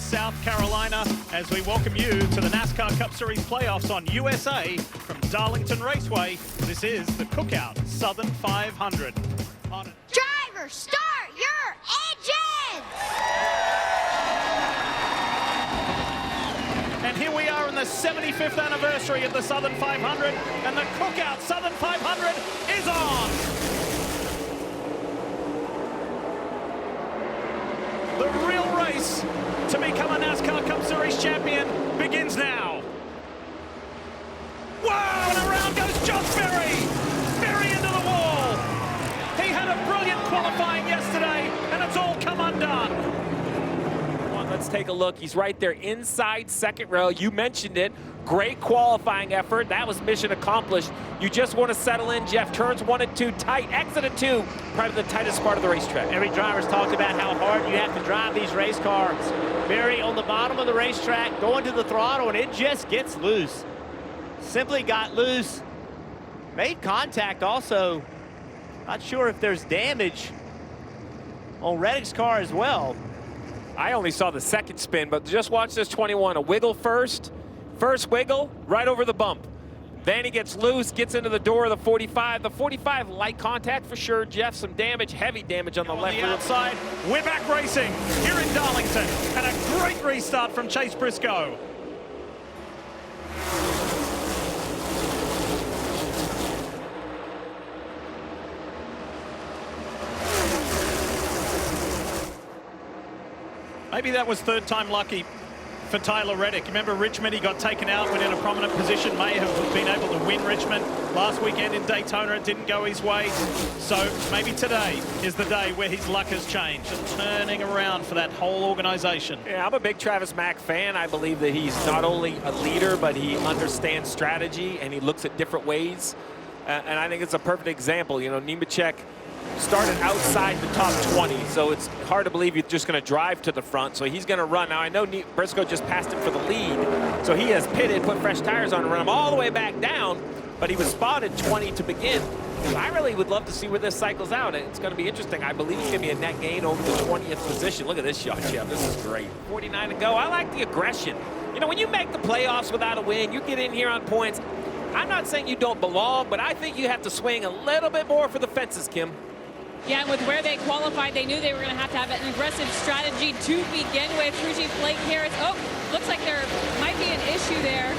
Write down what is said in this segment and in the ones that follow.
South Carolina, as we welcome you to the NASCAR Cup Series playoffs on USA from Darlington Raceway. This is the Cookout Southern 500. Driver, start your engines! And here we are in the 75th anniversary of the Southern 500, and the Cookout Southern 500 is on! The real race to become a NASCAR Cup Series champion begins now. Wow, and around goes John Ferry! Ferry into the wall! He had a brilliant qualifying yesterday, and it's all come undone. Let's take a look. He's right there inside second row. You mentioned it. Great qualifying effort. That was mission accomplished. You just want to settle in, Jeff. Turns 1 and 2 tight. Exit of 2, probably the tightest part of the racetrack. Every driver's talked about how hard you have to drive these race cars. Barry on the bottom of the racetrack, going to the throttle, and it just gets loose. Simply got loose. Made contact also. Not sure if there's damage on Reddick's car as well. I only saw the second spin, but just watch this 21. A wiggle first. First wiggle, right over the bump. Then he gets loose, gets into the door of the 45. The 45, light contact for sure. Jeff, some damage, heavy damage on the left rear outside. We're back racing here in Darlington. And a great restart from Chase Briscoe. Maybe that was third time lucky for Tyler Reddick. Remember Richmond, he got taken out, went in a prominent position, may have been able to win Richmond. Last weekend in Daytona, it didn't go his way. So maybe today is the day where his luck has changed and turning around for that whole organization. Yeah, I'm a big Travis Mack fan. I believe that he's not only a leader, but he understands strategy and he looks at different ways. And I think it's a perfect example. You know, Nemechek started outside the top 20, so it's hard to believe he's just going to drive to the front. So he's going to run. Now, I know Briscoe just passed him for the lead, so he has pitted, put fresh tires on, and run him all the way back down, but he was spotted 20 to begin. I really would love to see where this cycles out. It's going to be interesting. I believe it's going to be a net gain over the 20th position. Look at this shot, Jeff. This is great. 49 to go. I like the aggression. You know, when you make the playoffs without a win, you get in here on points. I'm not saying you don't belong, but I think you have to swing a little bit more for the fences, Kim. Yeah, and with where they qualified, they knew they were going to have an aggressive strategy to begin with. Crew Chief Blake Harris. Oh, looks like there might be an issue there.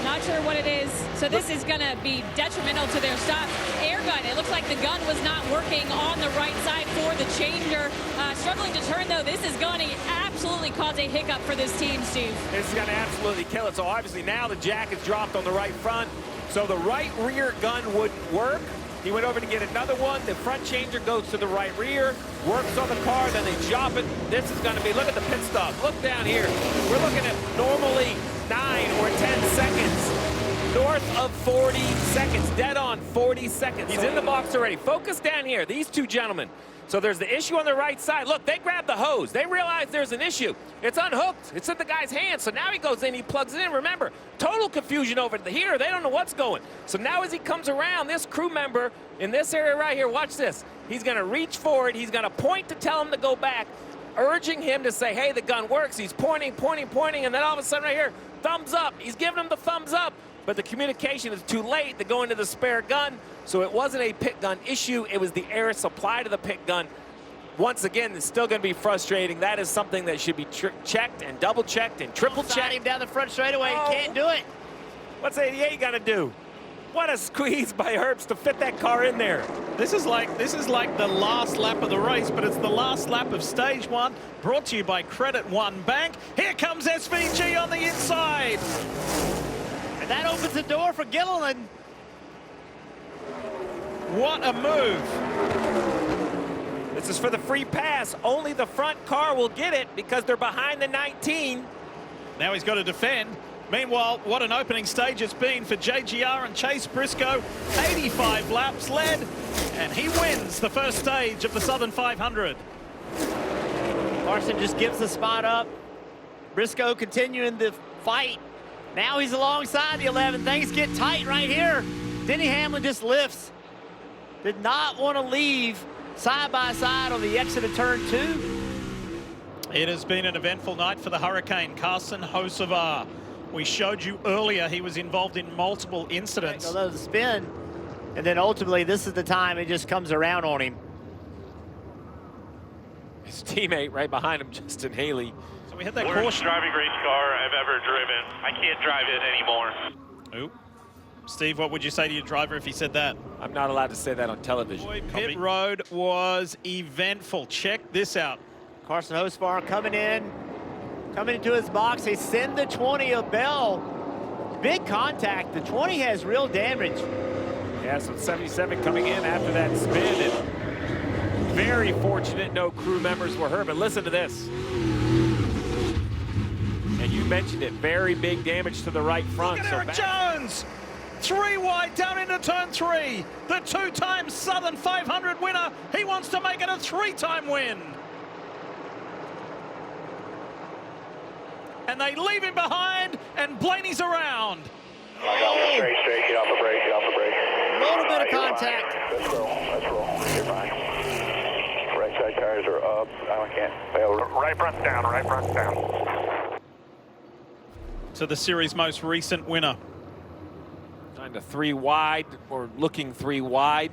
Not sure what it is. So this is going to be detrimental to their stop. Air gun. It looks like the gun was not working on the right side for the changer. Struggling to turn, though. This is going to absolutely cause a hiccup for this team, Steve. This is going to absolutely kill it. So obviously now the jack is dropped on the right front. So the right rear gun wouldn't work. He went over to get another one. The front changer goes to the right rear, works on the car, then they drop it. This is going to be, look at the pit stop. Look down here. We're looking at normally 9 or 10 seconds. North of 40 seconds. Dead on 40 seconds. He's in the box already. Focus down here. These two gentlemen. So there's the issue on the right side. Look, they grabbed the hose. They realize there's an issue. It's unhooked. It's in the guy's hand. So now he goes in, he plugs it in. Remember, total confusion over here. They don't know what's going. So now as he comes around, this crew member in this area right here, watch this. He's going to reach forward. He's going to point to tell him to go back, urging him to say, hey, the gun works. He's pointing, and then all of a sudden right here, thumbs up. He's giving him the thumbs up. But the communication is too late to go into the spare gun. So it wasn't a pit gun issue. It was the air supply to the pit gun. Once again, it's still going to be frustrating. That is something that should be checked and double-checked and triple-checked. Him down the front straightaway. Oh. Can't do it. What's 88 going to do? What a squeeze by Herbst to fit that car in there. This is like the last lap of the race, but it's the last lap of stage 1, brought to you by Credit One Bank. Here comes SVG on the inside. And that opens the door for Gilliland. What a move. This is for the free pass. Only the front car will get it because they're behind the 19. Now he's got to defend. Meanwhile, what an opening stage it's been for JGR and Chase Briscoe. 85 laps led, and he wins the first stage of the Southern 500. Larson just gives the spot up. Briscoe continuing the fight. Now he's alongside the 11. Things get tight right here. Denny Hamlin just lifts. Did not want to leave side by side on the exit of turn 2. It has been an eventful night for the Hurricane. Carson Hocevar. We showed you earlier he was involved in multiple incidents. Although the spin, and then ultimately this is the time it just comes around on him. His teammate right behind him, Justin Haley. So we had that Worst caution. driving race car I've ever driven. I can't drive it anymore. Ooh. Steve, what would you say to your driver if he said that? I'm not allowed to say that on television. Boy, pit road was eventful. Check this out. Carson Hocevar coming into his box. They send the 20 a bell. Big contact. The 20 has real damage. Yeah, so 77 coming in after that spin. And very fortunate no crew members were hurt, but listen to this. And you mentioned it, very big damage to the right front. Look at Eric Jones! 3 wide down into turn 3. The 2-time Southern 500 winner. He wants to make it a 3-time win. And they leave him behind, and Blaney's around. Straight, get off the brake, get off the brake. A little bit of contact. Let's roll, you're fine. Right side tires are up, I can't fail. Right front down, right front down. To the series' most recent winner. Kind of 3 wide, or looking 3 wide.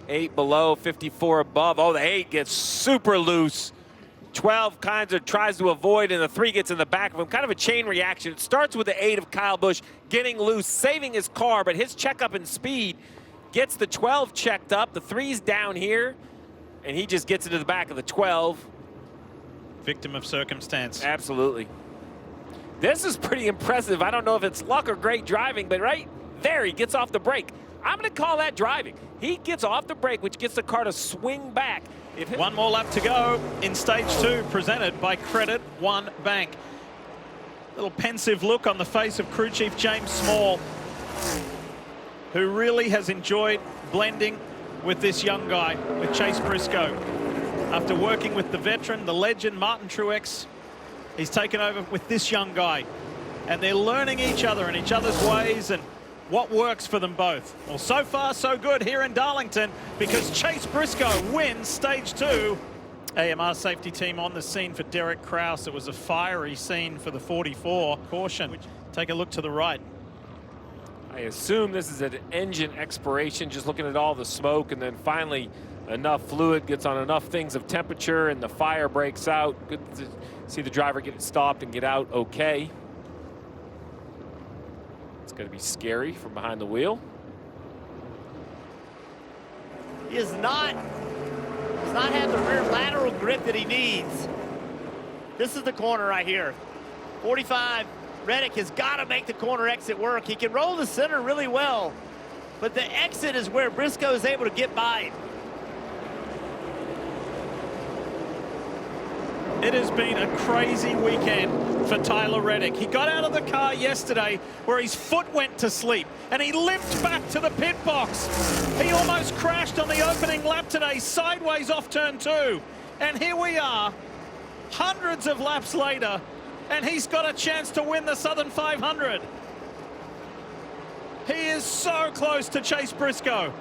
8 below, 54 above. Oh, the 8 gets super loose. 12 tries to avoid, and the 3 gets in the back of him. Kind of a chain reaction. It starts with the 8 of Kyle Busch getting loose, saving his car, but his checkup in speed gets the 12 checked up. The 3's down here, and he just gets into the back of the 12. Victim of circumstance. Absolutely. This is pretty impressive. I don't know if it's luck or great driving, but right there, he gets off the brake. I'm going to call that driving. He gets off the brake, which gets the car to swing back. One more lap to go in stage 2, presented by Credit One Bank. Little pensive look on the face of crew chief James Small, who really has enjoyed blending with this young guy, with Chase Briscoe. After working with the veteran, the legend Martin Truex, he's taken over with this young guy. And they're learning each other and each other's ways and what works for them both. Well, so far, so good here in Darlington, because Chase Briscoe wins stage 2. AMR safety team on the scene for Derek Kraus. It was a fiery scene for the 44. Caution. Take a look to the right. I assume this is an engine expiration, just looking at all the smoke, and then finally enough fluid gets on enough things of temperature and the fire breaks out. Good to see the driver get stopped and get out okay. It's going to be scary from behind the wheel. He does not have the rear lateral grip that he needs. This is the corner right here. 45, Reddick has got to make the corner exit work. He can roll the center really well, but the exit is where Briscoe is able to get by him. It has been a crazy weekend for Tyler Reddick. He got out of the car yesterday where his foot went to sleep, and he limped back to the pit box. He almost crashed on the opening lap today, sideways off turn 2. And here we are, hundreds of laps later, and he's got a chance to win the Southern 500. He is so close to Chase Briscoe.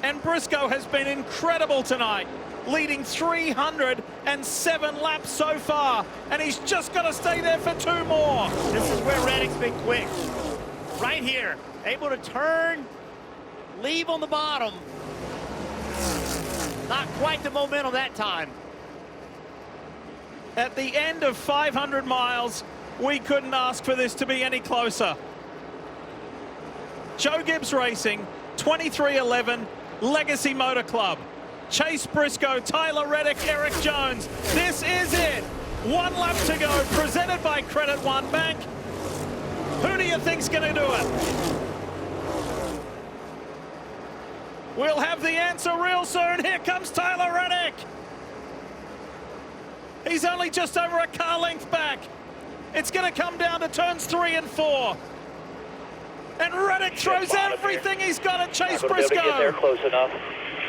And Briscoe has been incredible tonight, leading 307 laps so far, and he's just got to stay there for 2 more. This is where Reddick's been quick. Right here, able to turn, leave on the bottom. Not quite the momentum that time. At the end of 500 miles, we couldn't ask for this to be any closer. Joe Gibbs Racing, 2311, Legacy Motor Club. Chase Briscoe, Tyler Reddick, Eric Jones. This is it. 1 lap to go, presented by Credit One Bank. Who do you think's going to do it? We'll have the answer real soon. Here comes Tyler Reddick. He's only just over a car length back. It's going to come down to turns 3 and 4. And Reddick throws everything he's got at Chase Briscoe. Get there close enough.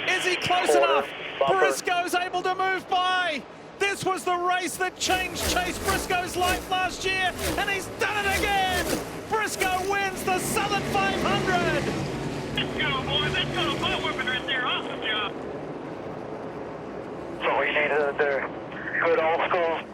Is he close enough? Briscoe's able to move by. This was the race that changed Chase Briscoe's life last year, and he's done it again. Briscoe wins the Southern 500. Let's go, boys. Let's go. Butt whipping right there. Awesome job. So we needed it there. Good old school.